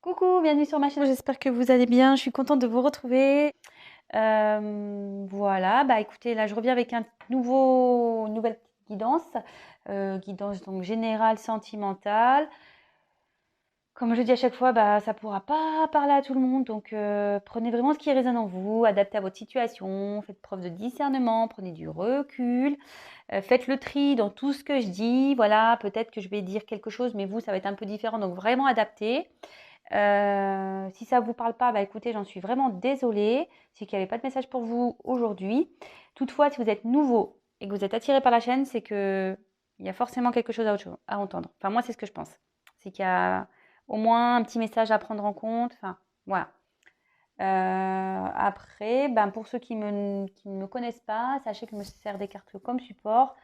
Coucou, bienvenue sur ma chaîne, j'espère que vous allez bien, je suis contente de vous retrouver. Voilà, bah écoutez, là je reviens avec nouvelle petite guidance, guidance donc générale, sentimentale. Comme je dis à chaque fois, bah ça pourra pas parler à tout le monde, donc prenez vraiment ce qui résonne en vous, adaptez à votre situation, faites preuve de discernement, prenez du recul, faites le tri dans tout ce que je dis. Voilà, peut-être que je vais dire quelque chose, mais vous, ça va être un peu différent, donc vraiment adapté. Si ça ne vous parle pas, bah écoutez, j'en suis vraiment désolée. C'est qu'il n'y avait pas de message pour vous aujourd'hui. Toutefois, si vous êtes nouveau et que vous êtes attiré par la chaîne, c'est que il y a forcément quelque chose à entendre. Enfin, moi, c'est ce que je pense. C'est qu'il y a au moins un petit message à prendre en compte. Enfin, voilà. Après, ben, pour ceux qui ne me connaissent pas, sachez que je me sers des cartes comme support.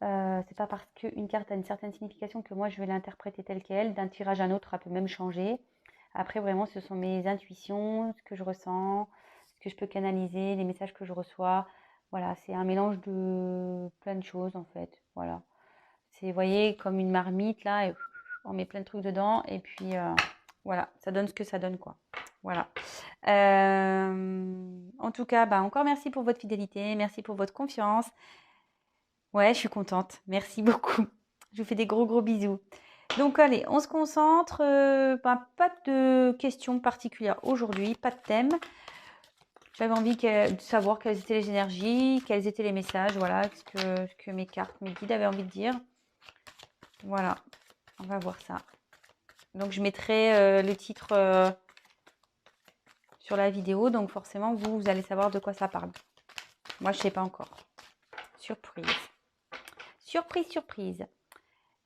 C'est pas parce qu'une carte a une certaine signification que moi je vais l'interpréter telle qu'elle. D'un tirage à un autre, elle peut même changer. Après, vraiment, ce sont mes intuitions, ce que je ressens, ce que je peux canaliser, les messages que je reçois. Voilà, c'est un mélange de plein de choses en fait. Voilà. C'est, vous voyez, comme une marmite là, et on met plein de trucs dedans, et puis voilà, ça donne ce que ça donne quoi. Voilà. En tout cas, bah, encore merci pour votre fidélité, merci pour votre confiance. Ouais, je suis contente. Merci beaucoup. Je vous fais des gros gros bisous. Donc allez, on se concentre. Pas de questions particulières aujourd'hui, pas de thème. J'avais envie de savoir quelles étaient les énergies, quels étaient les messages, voilà, ce que mes cartes, mes guides avaient envie de dire. Voilà, on va voir ça. Donc je mettrai le titre sur la vidéo, donc forcément vous allez savoir de quoi ça parle. Moi je sais pas encore. Surprise. Surprise, surprise.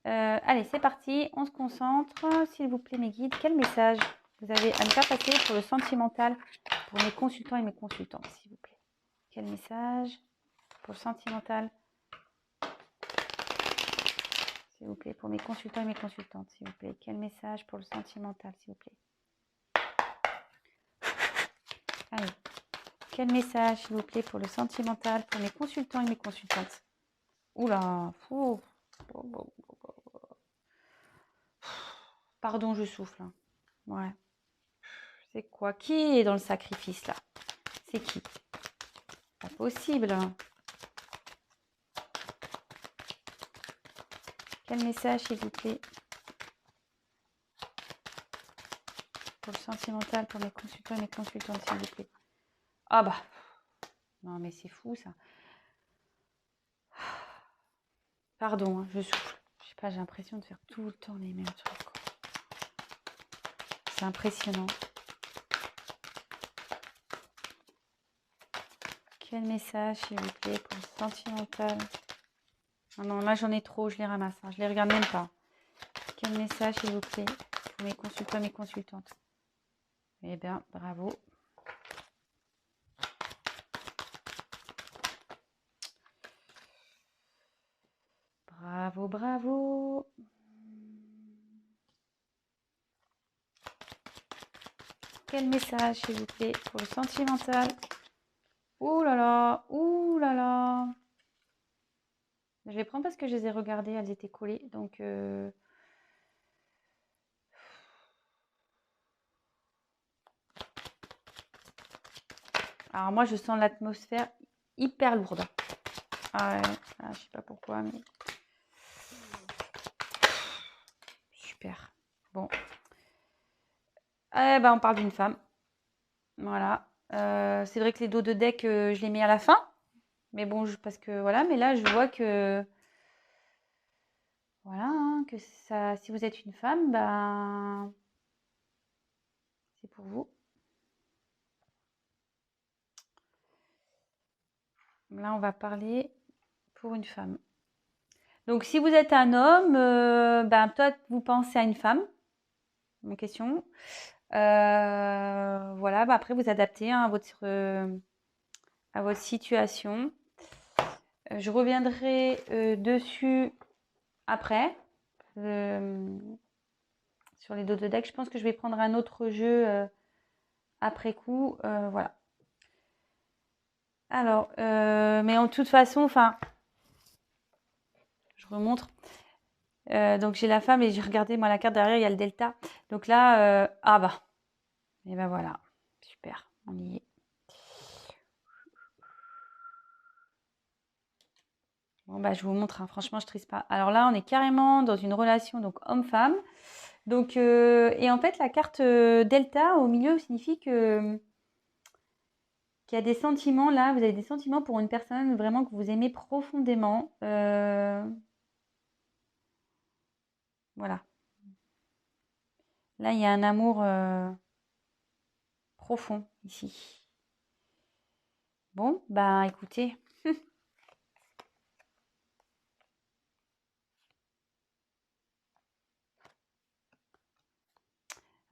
Allez, c'est parti, on se concentre. S'il vous plaît, mes guides, quel message vous avez à ne pas passer pour le sentimental pour mes consultants et mes consultantes, s'il vous plaît? Quel message pour le sentimental, s'il vous plaît, pour mes consultants et mes consultantes, s'il vous plaît? Quel message pour le sentimental, s'il vous plaît? Allez, quel message, s'il vous plaît, pour le sentimental, pour mes consultants et mes consultantes? Oula, fou. Pardon, je souffle. Ouais. C'est quoi? Qui est dans le sacrifice là? C'est qui? Pas possible. Quel message, s'il vous plaît, pour le sentimental, pour mes consultants et mes consultantes, s'il vous plaît? Ah bah, non mais c'est fou ça. Pardon, hein, je souffle. Je sais pas, j'ai l'impression de faire tout le temps les mêmes trucs. C'est impressionnant. Quel message, s'il vous plaît, pour le sentimental? Ah non, là j'en ai trop, je les ramasse. Hein, je les regarde même pas. Quel message, s'il vous plaît, pour mes consultants et mes consultantes? Eh bien, bravo. Bravo, bravo. Quel message, s'il vous plaît, pour le sentimental? Ouh là là, ouh là là. Je vais prendre parce que je les ai regardées, elles étaient collées. Donc, alors moi, je sens l'atmosphère hyper lourde. Ah ouais, ah, je sais pas pourquoi, mais super. Bon, eh ben, on parle d'une femme. Voilà. C'est vrai que les dos de deck, je les mets à la fin. Mais bon, parce que voilà, mais là, je vois que voilà, hein, que ça, si vous êtes une femme, ben, c'est pour vous. Là, on va parler pour une femme. Donc, si vous êtes un homme, ben, peut-être vous pensez à une femme, ma question. Voilà, ben, après, vous adaptez hein, à votre situation. Je reviendrai dessus après, sur les dos de deck. Je pense que je vais prendre un autre jeu après coup. Voilà. Alors, mais en toute façon, enfin, je remontre. Donc j'ai la femme et j'ai regardé moi la carte derrière, il y a le delta. Donc là, ah bah, et ben voilà, super, on y est. Bon bah je vous montre, hein, franchement je triste pas. Alors là, on est carrément dans une relation donc homme-femme. Donc et en fait la carte delta au milieu signifie que qu'il y a des sentiments là, vous avez des sentiments pour une personne vraiment que vous aimez profondément. Voilà. Là, il y a un amour profond ici. Bon, bah écoutez,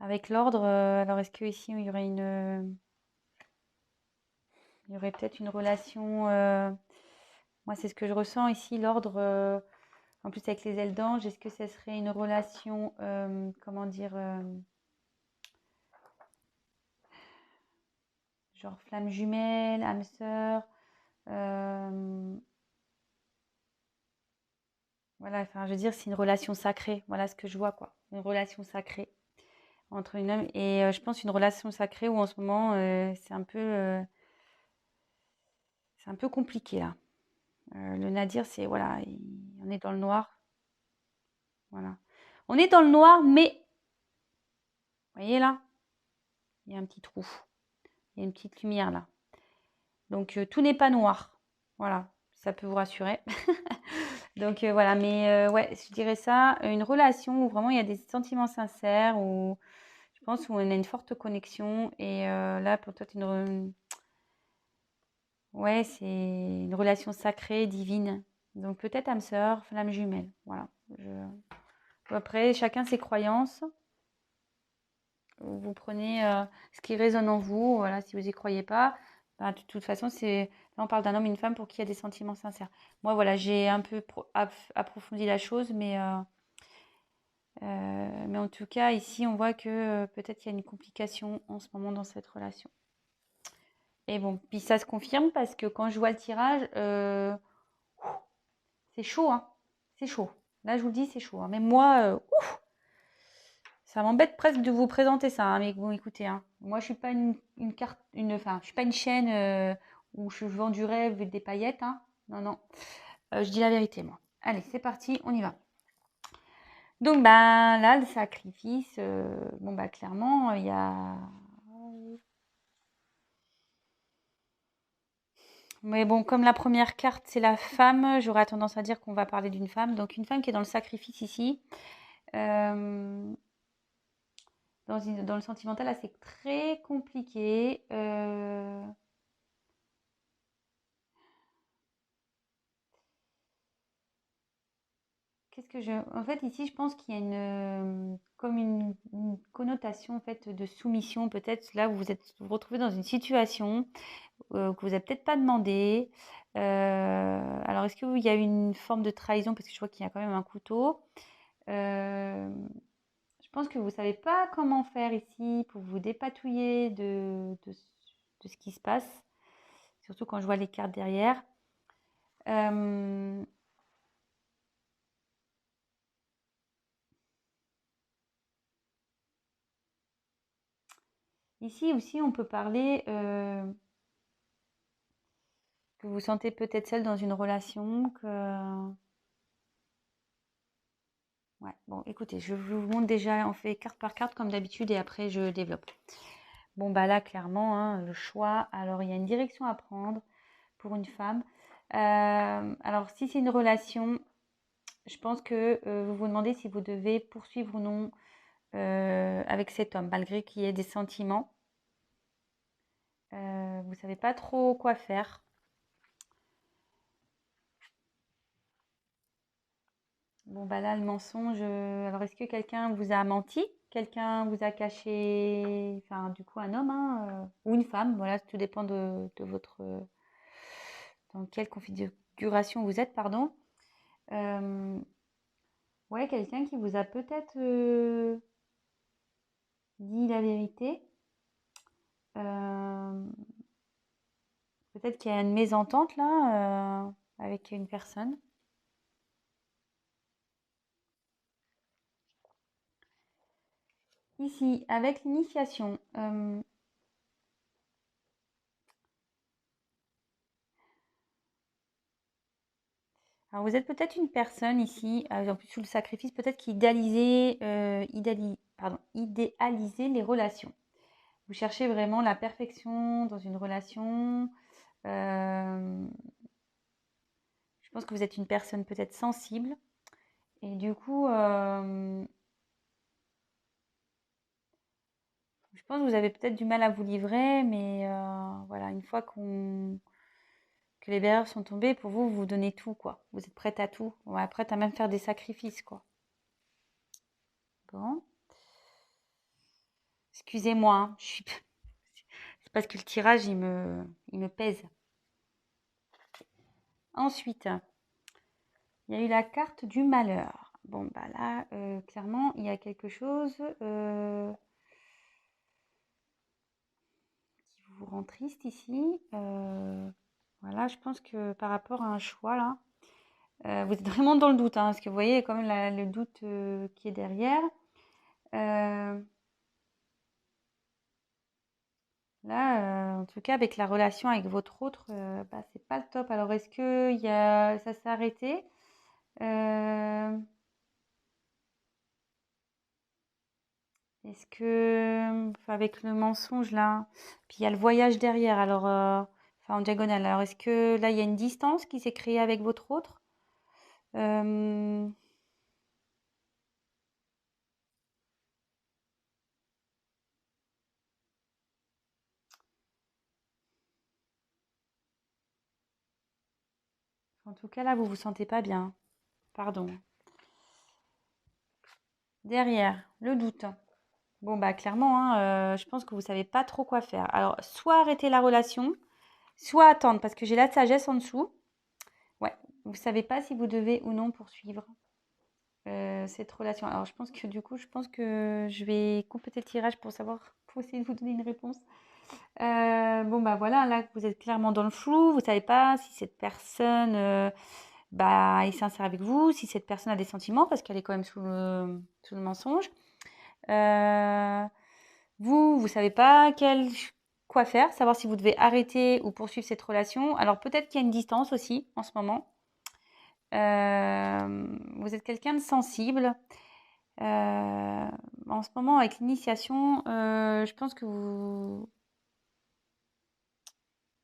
avec l'ordre, alors est-ce que ici il y aurait il y aurait peut-être une relation. Moi, c'est ce que je ressens ici, l'ordre. En plus avec les ailes d'ange, est-ce que ça serait une relation, comment dire, genre flamme jumelle, âme sœur, voilà, enfin, je veux dire, c'est une relation sacrée. Voilà ce que je vois, quoi. Une relation sacrée entre une homme et je pense une relation sacrée où en ce moment, c'est un peu compliqué là. Le Nadir, c'est voilà, on est dans le noir. Voilà. On est dans le noir, mais vous voyez là, il y a un petit trou. Il y a une petite lumière là. Donc tout n'est pas noir. Voilà, ça peut vous rassurer. Donc voilà, mais ouais, je dirais ça, une relation où vraiment il y a des sentiments sincères, où je pense où on a une forte connexion. Et là, pour toi, ouais, c'est une relation sacrée, divine. Donc peut-être âme sœur, flamme jumelle. Voilà. Après, chacun ses croyances. Vous prenez ce qui résonne en vous. Voilà, si vous n'y croyez pas, bah, de toute façon, là on parle d'un homme et une femme pour qui il y a des sentiments sincères. Moi, voilà, j'ai un peu approfondi la chose, mais en tout cas, ici, on voit que peut-être qu'il y a une complication en ce moment dans cette relation. Et bon, puis ça se confirme parce que quand je vois le tirage, c'est chaud, hein. C'est chaud. Là, je vous le dis, c'est chaud, hein. Même moi, ça m'embête presque de vous présenter ça, hein, mais bon, écoutez, hein, moi je suis pas une carte, enfin, je suis pas une chaîne où je vends du rêve et des paillettes, hein. Non, non, je dis la vérité, moi. Allez, c'est parti, on y va. Donc, ben là, le sacrifice, bon, bah clairement, il y a. Mais bon, comme la première carte, c'est la femme, j'aurais tendance à dire qu'on va parler d'une femme. Donc, une femme qui est dans le sacrifice ici. Euh, dans le sentimental, là, c'est très compliqué. Qu'est-ce que je en fait, ici, je pense qu'il y a comme une connotation, en fait, de soumission, peut-être là où vous vous retrouvez dans une situation, que vous avez peut-être pas demandé. Alors est-ce qu'il y a une forme de trahison? Parce que je vois qu'il y a quand même un couteau. Hem, je pense que vous savez pas comment faire ici pour vous dépatouiller de ce qui se passe, surtout quand je vois les cartes derrière. Hem Ici aussi, on peut parler que vous sentez peut-être seul dans une relation, que... Ouais, bon, écoutez, je vous montre déjà, on fait carte par carte comme d'habitude et après je développe. Bon, bah là, clairement, hein, le choix. Alors, il y a une direction à prendre pour une femme. Alors, si c'est une relation, je pense que vous vous demandez si vous devez poursuivre ou non avec cet homme, malgré qu'il y ait des sentiments. Vous ne savez pas trop quoi faire. Bon, bah là, le mensonge. Alors, est-ce que quelqu'un vous a menti? Quelqu'un vous a caché, enfin, du coup, un homme, hein, ou une femme, voilà, tout dépend de votre, dans quelle configuration vous êtes, pardon. Euh, ouais, quelqu'un qui vous a peut-être dit la vérité. Euh, peut-être qu'il y a une mésentente là avec une personne. Ici, avec l'initiation, alors vous êtes peut-être une personne ici, en plus sous le sacrifice, peut-être qui idéalisait les relations. Vous cherchez vraiment la perfection dans une relation. Je pense que vous êtes une personne peut-être sensible. Et du coup, je pense que vous avez peut-être du mal à vous livrer, mais voilà, une fois que les barrières sont tombées, pour vous, vous donnez tout, quoi. Vous êtes prête à tout. Ouais, prête à même faire des sacrifices, quoi. Bon. Excusez-moi, hein, c'est parce que le tirage, il me pèse. Ensuite, il y a eu la carte du malheur. Bon, bah là, clairement, il y a quelque chose qui vous rend triste ici. Voilà, je pense que par rapport à un choix, là, vous êtes vraiment dans le doute, hein, parce que vous voyez quand même le doute qui est derrière. Là, en tout cas, avec la relation avec votre autre, bah, c'est pas le top. Alors, est-ce que ça s'est arrêté? Est-ce que, enfin, avec le mensonge là, puis il y a le voyage derrière, alors, enfin en diagonale, alors est-ce que là il y a une distance qui s'est créée avec votre autre? Euh, En tout cas là, vous vous sentez pas bien. Pardon. Derrière, le doute. Bon bah clairement, hein, je pense que vous savez pas trop quoi faire. Alors, soit arrêter la relation, soit attendre, parce que j'ai la sagesse en dessous. Ouais, vous savez pas si vous devez ou non poursuivre cette relation. Alors, je pense que je vais compléter le tirage pour savoir, pour essayer de vous donner une réponse. Bon, bah voilà, là, vous êtes clairement dans le flou. Vous savez pas si cette personne bah, est sincère avec vous, si cette personne a des sentiments, parce qu'elle est quand même sous le mensonge. Euh, vous savez pas quoi faire, savoir si vous devez arrêter ou poursuivre cette relation. Alors, peut-être qu'il y a une distance aussi en ce moment. Vous êtes quelqu'un de sensible. En ce moment, avec l'initiation, je pense que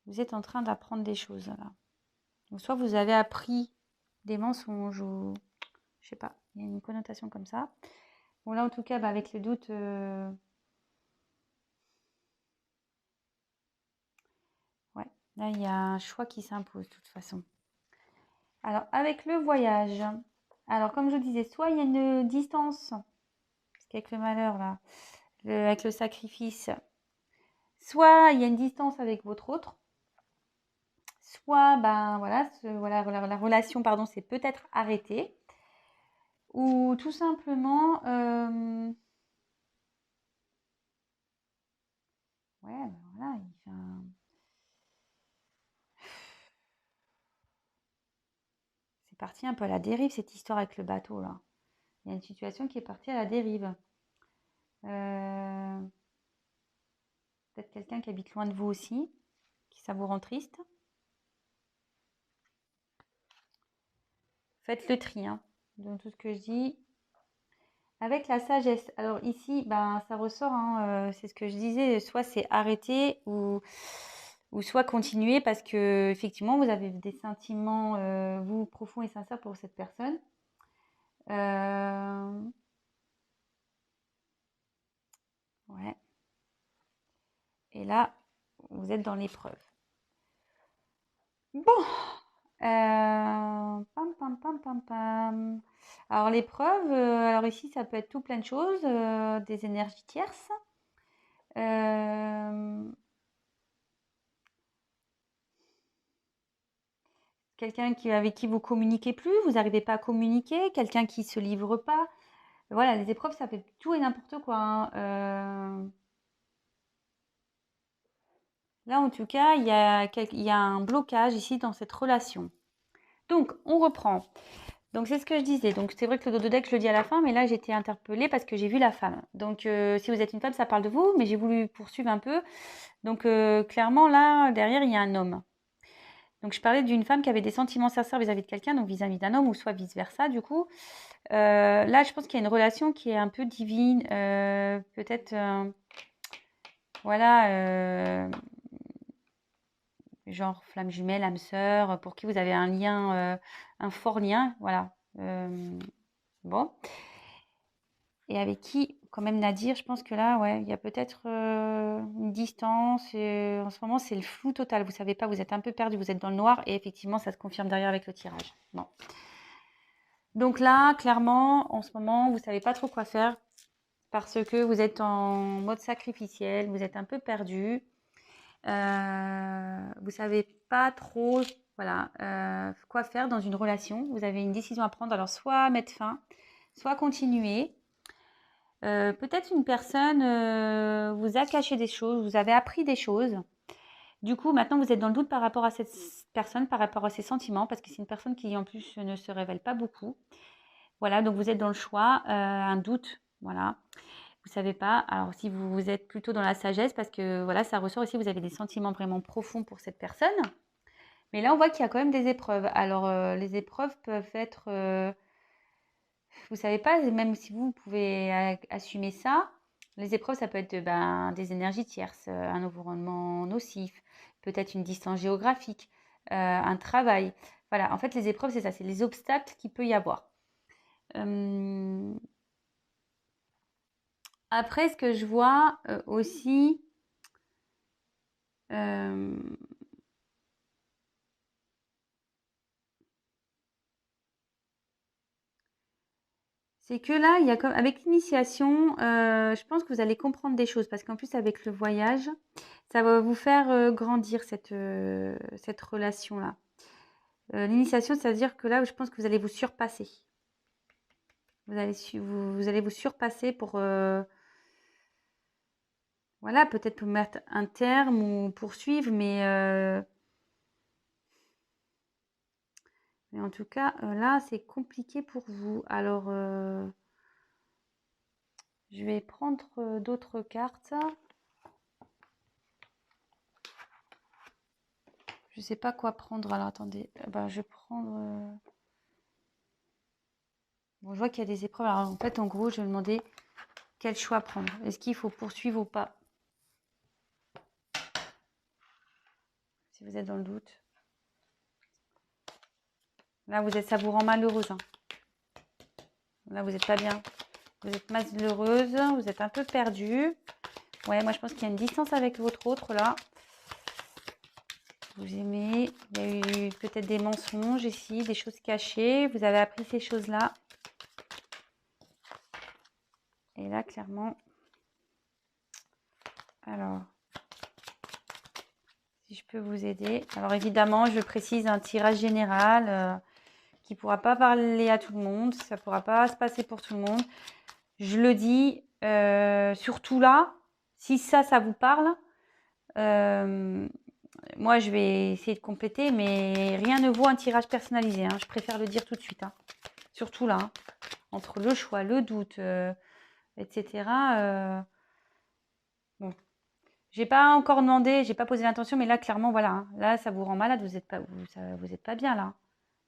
vous êtes en train d'apprendre des choses là. Donc, soit vous avez appris des mensonges ou je sais pas, il y a une connotation comme ça. Bon là, en tout cas, bah, avec le doute, ouais, là il y a un choix qui s'impose de toute façon. Alors avec le voyage, alors comme je vous disais, soit il y a une distance, parce qu'avec le malheur là, avec le sacrifice, soit il y a une distance avec votre autre. Soit, ben voilà, la relation, pardon, s'est peut-être arrêtée. Ou tout simplement, ouais, ben voilà, c'est parti un peu à la dérive cette histoire avec le bateau là. Il y a une situation qui est partie à la dérive. Euh, Peut-être quelqu'un qui habite loin de vous aussi, qui ça vous rend triste. Faites le tri, hein, dans tout ce que je dis. Avec la sagesse. Alors ici, ben, ça ressort, hein, c'est ce que je disais, soit c'est arrêter ou soit continuer parce que effectivement vous avez des sentiments, vous, profonds et sincères pour cette personne. Ouais. Et là, vous êtes dans l'épreuve. Bon, pam, pam, pam, pam, pam. Alors l'épreuve, alors ici, ça peut être tout plein de choses, des énergies tierces. Euh, Quelqu'un avec qui vous communiquez plus, vous n'arrivez pas à communiquer, quelqu'un qui se livre pas. Voilà, les épreuves, ça fait tout et n'importe quoi, hein. Là, en tout cas, il y a un blocage ici dans cette relation. Donc, on reprend. Donc, c'est ce que je disais. Donc, c'est vrai que le dos de deck, je le dis à la fin, mais là, j'étais interpellée parce que j'ai vu la femme. Donc, si vous êtes une femme, ça parle de vous, mais j'ai voulu poursuivre un peu. Donc, clairement, là, derrière, il y a un homme. Donc, je parlais d'une femme qui avait des sentiments sincères vis-à-vis de quelqu'un, donc vis-à-vis d'un homme, ou soit vice-versa, du coup. Là, je pense qu'il y a une relation qui est un peu divine. Peut-être, voilà, genre flamme jumelle, âme sœur, pour qui vous avez un lien, un fort lien, voilà. Bon. Et avec qui, quand même, Nadir, je pense que là, ouais, il y a peut-être une distance. En ce moment, c'est le flou total. Vous savez pas, vous êtes un peu perdu, vous êtes dans le noir. Et effectivement, ça se confirme derrière avec le tirage. Bon. Donc là, clairement, en ce moment, vous savez pas trop quoi faire parce que vous êtes en mode sacrificiel, vous êtes un peu perdu. Vous savez pas trop, voilà, quoi faire dans une relation. Vous avez une décision à prendre. Alors, soit mettre fin, soit continuer. Peut-être une personne vous a caché des choses, vous avez appris des choses. Du coup, maintenant, vous êtes dans le doute par rapport à cette personne, par rapport à ses sentiments, parce que c'est une personne qui, en plus, ne se révèle pas beaucoup. Voilà, donc vous êtes dans le choix, un doute, voilà. Vous savez pas. Alors, si vous êtes plutôt dans la sagesse, parce que, voilà, ça ressort aussi, vous avez des sentiments vraiment profonds pour cette personne. Mais là, on voit qu'il y a quand même des épreuves. Alors, les épreuves peuvent être... vous savez pas, même si vous pouvez assumer ça, les épreuves, ça peut être des énergies tierces, un environnement nocif, peut-être une distance géographique, un travail. Voilà, en fait, les épreuves, c'est ça, c'est les obstacles qu'il peut y avoir. Après, ce que je vois aussi, euh, c'est que là, il y a comme avec l'initiation, je pense que vous allez comprendre des choses parce qu'en plus avec le voyage, ça va vous faire grandir cette relation-là. L'initiation, c'est-à-dire que là, je pense que vous allez vous surpasser. Vous allez vous surpasser pour, voilà, peut-être pour mettre un terme ou poursuivre, mais en tout cas, là, c'est compliqué pour vous. Alors, je vais prendre d'autres cartes. Je sais pas quoi prendre. Alors, attendez. Je vais prendre... Bon, je vois qu'il y a des épreuves. Alors, en fait, en gros, je vais demander quel choix prendre. Est-ce qu'il faut poursuivre ou pas? Si vous êtes dans le doute. Là, ça vous rend malheureuse. Hein. Là, vous n'êtes pas bien. Vous êtes malheureuse. Vous êtes un peu perdue. Ouais, moi, je pense qu'il y a une distance avec votre autre, là. Vous aimez. Il y a eu peut-être des mensonges ici, des choses cachées. Vous avez appris ces choses-là. Et là, clairement... Alors... Si je peux vous aider. Alors évidemment, je précise un tirage général qui ne pourra pas parler à tout le monde. Ça ne pourra pas se passer pour tout le monde. Je le dis, surtout là, si ça vous parle, moi je vais essayer de compléter, mais rien ne vaut un tirage personnalisé. Hein. Je préfère le dire tout de suite. Hein. Surtout là, hein. Entre le choix, le doute, etc. Bon. J'ai pas encore demandé, j'ai pas posé l'intention, mais là, clairement, voilà. Hein. Là, ça vous rend malade, vous êtes pas bien, là.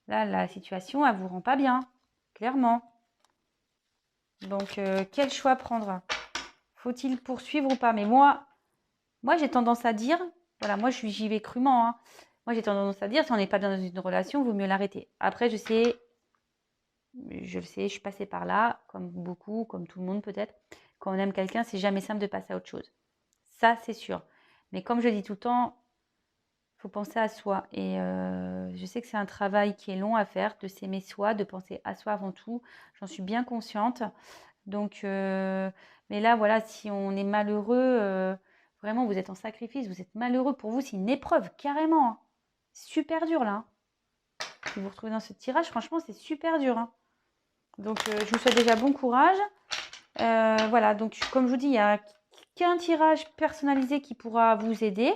Là, la situation, elle vous rend pas bien, clairement. Donc, quel choix prendre? Faut-il poursuivre ou pas? Mais moi j'ai tendance à dire, voilà, moi, j'y vais crûment. Hein. Moi, j'ai tendance à dire, si on n'est pas bien dans une relation, il vaut mieux l'arrêter. Après, je le sais, je suis passée par là, comme beaucoup, comme tout le monde peut-être. Quand on aime quelqu'un, c'est jamais simple de passer à autre chose. Ça, c'est sûr. Mais comme je dis tout le temps, il faut penser à soi. Et je sais que c'est un travail qui est long à faire, de s'aimer soi, de penser à soi avant tout. J'en suis bien consciente. Donc, mais là, voilà, si on est malheureux, vraiment, vous êtes en sacrifice, vous êtes malheureux. Pour vous, c'est une épreuve, carrément. Hein. Super dur, là. Hein. Si vous vous retrouvez dans ce tirage, franchement, c'est super dur. Hein. Donc, je vous souhaite déjà bon courage. Voilà, donc comme je vous dis, il n'y a qu'un tirage personnalisé qui pourra vous aider.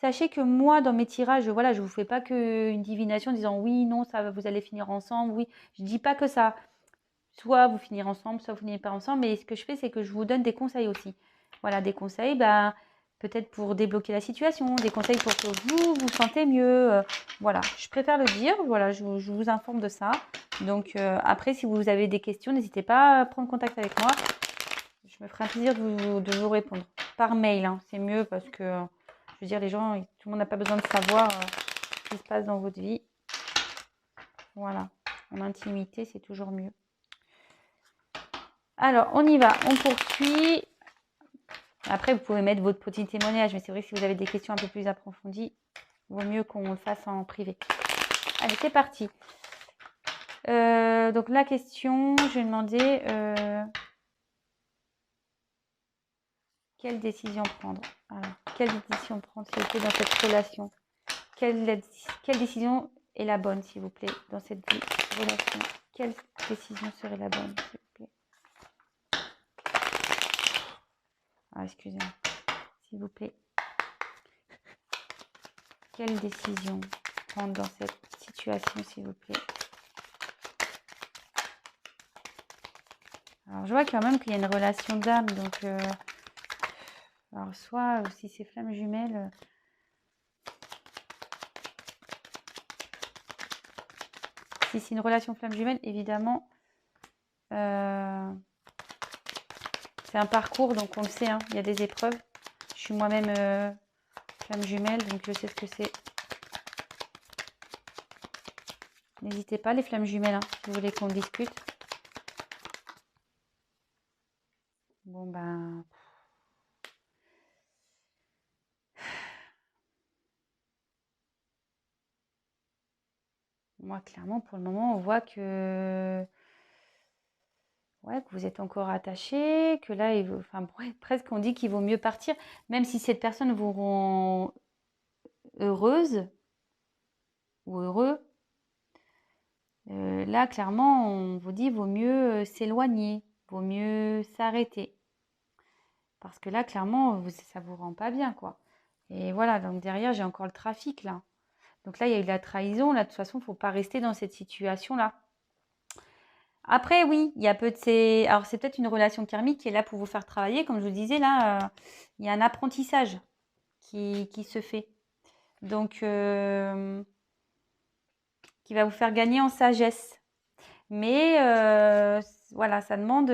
Sachez que moi, dans mes tirages, voilà, je vous fais pas qu'une divination en disant oui, non, vous allez finir ensemble, oui. Je dis pas que ça. Soit vous finirez ensemble, soit vous finirez pas ensemble. Mais ce que je fais, c'est que je vous donne des conseils aussi. Voilà, des conseils, peut-être pour débloquer la situation, des conseils pour que vous vous sentez mieux. Voilà, je préfère le dire. Voilà, je vous informe de ça. Donc après, si vous avez des questions, n'hésitez pas à prendre contact avec moi. Je me ferai un plaisir de vous répondre par mail. Hein. C'est mieux parce que, je veux dire, les gens, tout le monde n'a pas besoin de savoir ce qui se passe dans votre vie. Voilà, en intimité, c'est toujours mieux. Alors, on y va, on poursuit. Après, vous pouvez mettre votre petit témoignage, mais c'est vrai que si vous avez des questions un peu plus approfondies, il vaut mieux qu'on le fasse en privé. Allez, c'est parti. Donc, la question, je vais demander quelle décision prendre. Alors, quelle décision prendre, s'il vous plaît, dans cette relation? Quelle décision est la bonne, s'il vous plaît, dans cette relation? Quelle décision serait la bonne, s'il vous plaît? Ah, excusez-moi. S'il vous plaît. Quelle décision prendre dans cette situation, s'il vous plaît? Alors, je vois quand même qu'il y a une relation d'âme. Donc, alors, soit si c'est flamme jumelle... si c'est une relation flamme jumelle, évidemment, c'est un parcours, donc on le sait, hein, il y a des épreuves. Je suis moi-même flamme jumelle, donc je sais ce que c'est. N'hésitez pas, les flammes jumelles, hein, si vous voulez qu'on discute. Bon, ben... Moi, clairement, pour le moment, on voit que... Ouais, que vous êtes encore attaché, que là, enfin, presque on dit qu'il vaut mieux partir, même si cette personne vous rend heureuse ou heureux. Là, clairement, on vous dit vaut mieux s'éloigner, vaut mieux s'arrêter. Parce que là, clairement, ça vous rend pas bien, quoi. Et voilà, donc derrière, j'ai encore le trafic, là. Donc là, il y a eu la trahison. Là, de toute façon, il ne faut pas rester dans cette situation-là. Après, oui, il y a alors, c'est peut-être une relation karmique qui est là pour vous faire travailler. Comme je vous disais, là, il y a un apprentissage qui se fait. Donc, qui va vous faire gagner en sagesse. Mais voilà, ça demande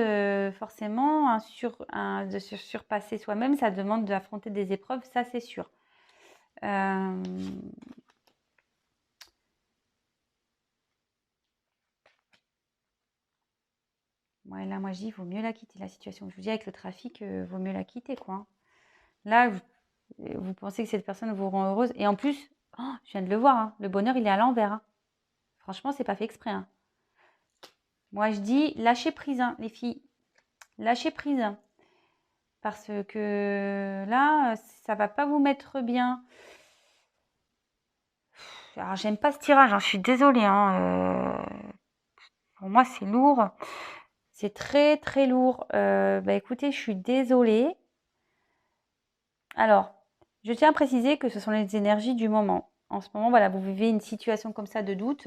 forcément de se surpasser soi-même. Ça demande d'affronter des épreuves, ça c'est sûr. Ouais, là, moi, je dis, il vaut mieux la quitter, la situation. Je vous dis, avec le trafic, il vaut mieux la quitter, quoi. Là, vous pensez que cette personne vous rend heureuse. Et en plus, je viens de le voir, hein, le bonheur, il est à l'envers. Hein. Franchement, c'est pas fait exprès. Hein. Moi, je dis, lâchez prise, hein, les filles. Lâchez prise. Parce que là, ça va pas vous mettre bien. Alors, j'aime pas ce tirage, hein, je suis désolée. Hein, pour moi, c'est lourd. C'est très, très lourd. Écoutez, je suis désolée. Alors, je tiens à préciser que ce sont les énergies du moment. En ce moment, voilà, vous vivez une situation comme ça de doute.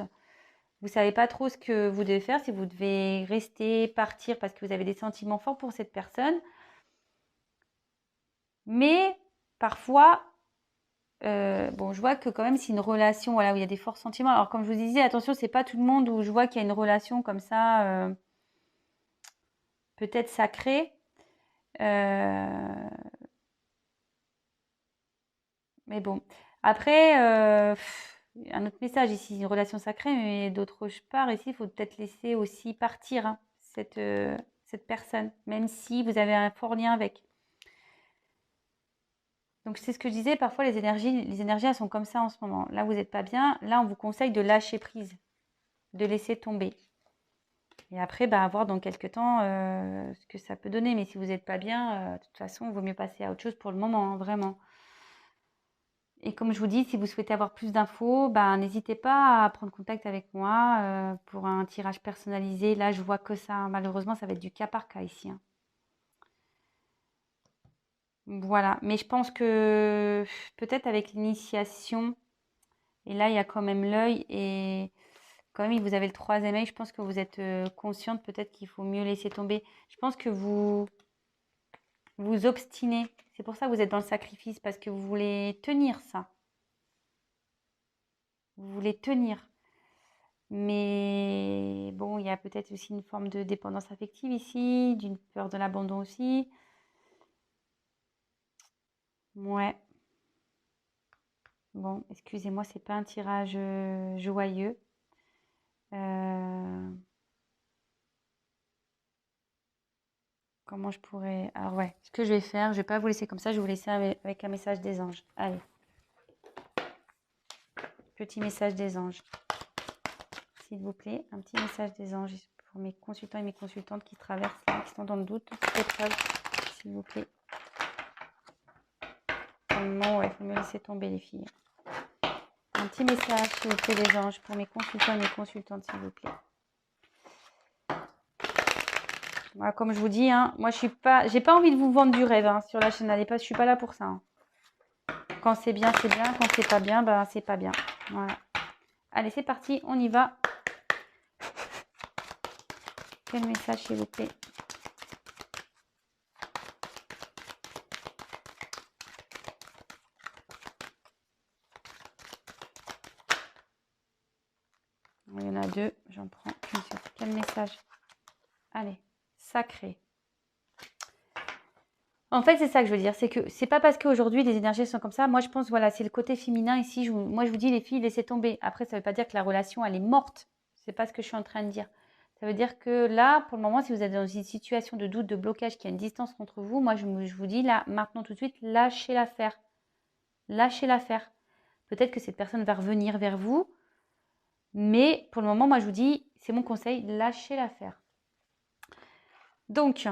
Vous ne savez pas trop ce que vous devez faire, si vous devez rester, partir parce que vous avez des sentiments forts pour cette personne. Mais parfois, je vois que quand même c'est une relation voilà, où il y a des forts sentiments. Alors comme je vous disais, attention, c'est pas tout le monde où je vois qu'il y a une relation comme ça, peut-être sacrée. Mais bon, après, un autre message ici, une relation sacrée, mais d'autre part, ici, il faut peut-être laisser aussi partir hein, cette personne, même si vous avez un fort lien avec. Donc, c'est ce que je disais, parfois les énergies, elles sont comme ça en ce moment. Là, vous n'êtes pas bien. Là, on vous conseille de lâcher prise, de laisser tomber. Et après, voir dans quelques temps ce que ça peut donner. Mais si vous n'êtes pas bien, de toute façon, il vaut mieux passer à autre chose pour le moment, hein, vraiment. Et comme je vous dis, si vous souhaitez avoir plus d'infos, n'hésitez pas à prendre contact avec moi pour un tirage personnalisé. Là, je vois que ça, malheureusement, ça va être du cas par cas ici. Hein. Voilà, mais je pense que peut-être avec l'initiation, et là il y a quand même l'œil, et quand même vous avez le troisième œil, je pense que vous êtes consciente peut-être qu'il faut mieux laisser tomber. Je pense que vous vous obstinez. C'est pour ça que vous êtes dans le sacrifice, parce que vous voulez tenir ça. Vous voulez tenir. Mais bon, il y a peut-être aussi une forme de dépendance affective ici, d'une peur de l'abandon aussi. Ouais. Bon, excusez-moi, c'est pas un tirage joyeux. Comment je pourrais... Alors ouais, ce que je vais faire, je vais pas vous laisser comme ça, je vais vous laisser avec un message des anges. Allez. Petit message des anges. S'il vous plaît, un petit message des anges pour mes consultants et mes consultantes qui traversent, là, qui sont dans le doute. S'il vous plaît. Non, ouais, il faut me laisser tomber les filles. Un petit message, s'il vous plaît, des anges pour mes consultants et mes consultantes, s'il vous plaît. Voilà, comme je vous dis, hein, moi j'ai pas envie de vous vendre du rêve hein, sur la chaîne. Allez pas, je suis pas là pour ça. Hein. Quand c'est bien, c'est bien. Quand c'est pas bien, ben c'est pas bien. Voilà. Allez, c'est parti, on y va. Quel message, s'il vous plaît? Il y en a deux, j'en prends une seule. Quel message? Allez, sacré. En fait, c'est ça que je veux dire. C'est que c'est pas parce qu'aujourd'hui les énergies sont comme ça. Moi, je pense, voilà, c'est le côté féminin ici. Moi, je vous dis, les filles, laissez tomber. Après, ça veut pas dire que la relation, elle est morte. C'est pas ce que je suis en train de dire. Ça veut dire que là, pour le moment, si vous êtes dans une situation de doute, de blocage, qu'il y a une distance entre vous, moi, je vous dis, là, maintenant, tout de suite, lâchez l'affaire. Lâchez l'affaire. Peut-être que cette personne va revenir vers vous. Mais pour le moment, moi, je vous dis, c'est mon conseil, lâchez l'affaire. Donc,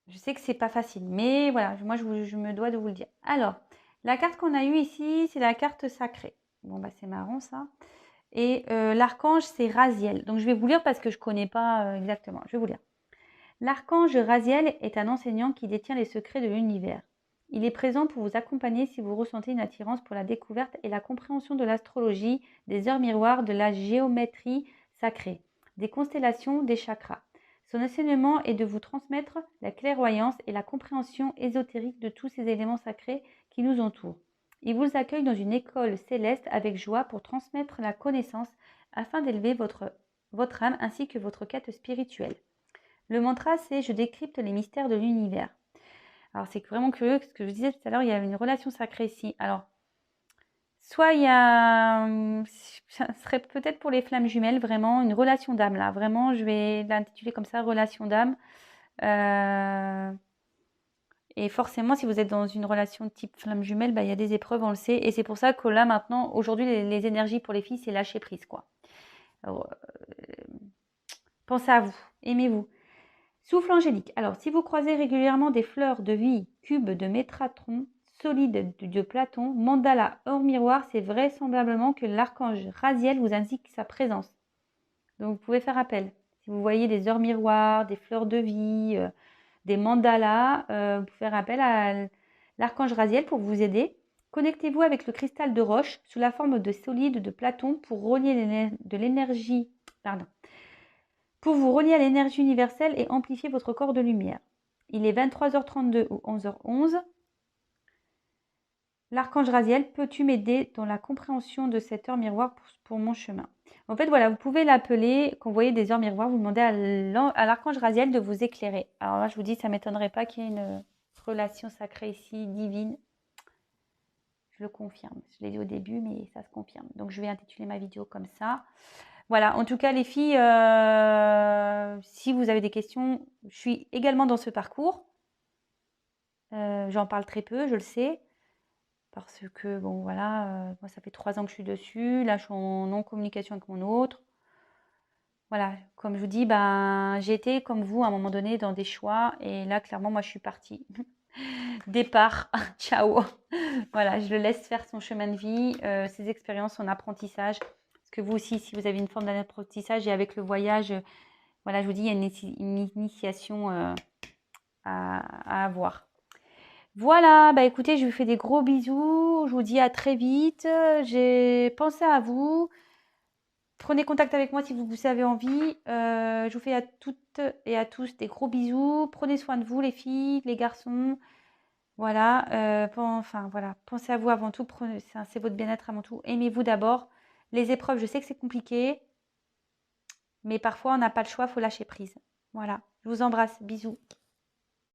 je sais que c'est pas facile, mais voilà, moi, je me dois de vous le dire. Alors, la carte qu'on a eue ici, c'est la carte sacrée. Bon, bah, c'est marrant, ça. Et l'archange, c'est Raziel. Donc, je vais vous lire parce que je ne connais pas exactement. Je vais vous lire. L'archange Raziel est un enseignant qui détient les secrets de l'univers. Il est présent pour vous accompagner si vous ressentez une attirance pour la découverte et la compréhension de l'astrologie, des heures miroirs, de la géométrie sacrée, des constellations, des chakras. Son enseignement est de vous transmettre la clairvoyance et la compréhension ésotérique de tous ces éléments sacrés qui nous entourent. Il vous accueille dans une école céleste avec joie pour transmettre la connaissance afin d'élever votre âme ainsi que votre quête spirituelle. Le mantra, c'est « Je décrypte les mystères de l'univers ». Alors, c'est vraiment curieux, ce que je disais tout à l'heure, il y a une relation sacrée ici. Alors, soit il y a... Ça serait peut-être pour les flammes jumelles, vraiment, une relation d'âme, là. Vraiment, je vais l'intituler comme ça, relation d'âme. Et forcément, si vous êtes dans une relation de type flamme jumelle, bah, il y a des épreuves, on le sait. Et c'est pour ça que là, maintenant, aujourd'hui, les énergies pour les filles, c'est lâcher prise, quoi. Alors, pensez à vous, aimez-vous. Souffle angélique. Alors, si vous croisez régulièrement des fleurs de vie, cubes de métratron, solides de Platon, mandala hors miroir, c'est vraisemblablement que l'archange Raziel vous indique sa présence. Donc, vous pouvez faire appel. Si vous voyez des heures miroirs, des fleurs de vie, des mandalas, vous pouvez faire appel à l'archange Raziel pour vous aider. Connectez-vous avec le cristal de roche sous la forme de solide de Platon pour relier de l'énergie. Pour vous relier à l'énergie universelle et amplifier votre corps de lumière. Il est 23h32 ou 11h11. L'archange Raziel, peux-tu m'aider dans la compréhension de cette heure miroir pour mon chemin? En fait, voilà, vous pouvez l'appeler, quand vous voyez des heures miroirs, vous demandez à l'archange Raziel de vous éclairer. Alors là, je vous dis, ça ne m'étonnerait pas qu'il y ait une relation sacrée ici, divine. Je le confirme. Je l'ai dit au début, mais ça se confirme. Donc, je vais intituler ma vidéo comme ça. Voilà, en tout cas, les filles, si vous avez des questions, je suis également dans ce parcours. J'en parle très peu, je le sais, parce que, bon, voilà, moi, ça fait 3 ans que je suis dessus. Là, je suis en non-communication avec mon autre. Voilà, comme je vous dis, ben, j'ai été, comme vous, à un moment donné, dans des choix. Et là, clairement, moi, je suis partie. Départ, ciao. Voilà, je le laisse faire son chemin de vie, ses expériences, son apprentissage. Parce que vous aussi, si vous avez une forme d'apprentissage et avec le voyage, voilà, je vous dis, il y a une initiation à avoir. Voilà, bah écoutez, je vous fais des gros bisous. Je vous dis à très vite. J'ai pensé à vous. Prenez contact avec moi si vous avez envie. Je vous fais à toutes et à tous des gros bisous. Prenez soin de vous, les filles, les garçons. Voilà, enfin voilà, pensez à vous avant tout. C'est votre bien-être avant tout. Aimez-vous d'abord. Les épreuves, je sais que c'est compliqué, mais parfois on n'a pas le choix, il faut lâcher prise. Voilà, je vous embrasse. Bisous.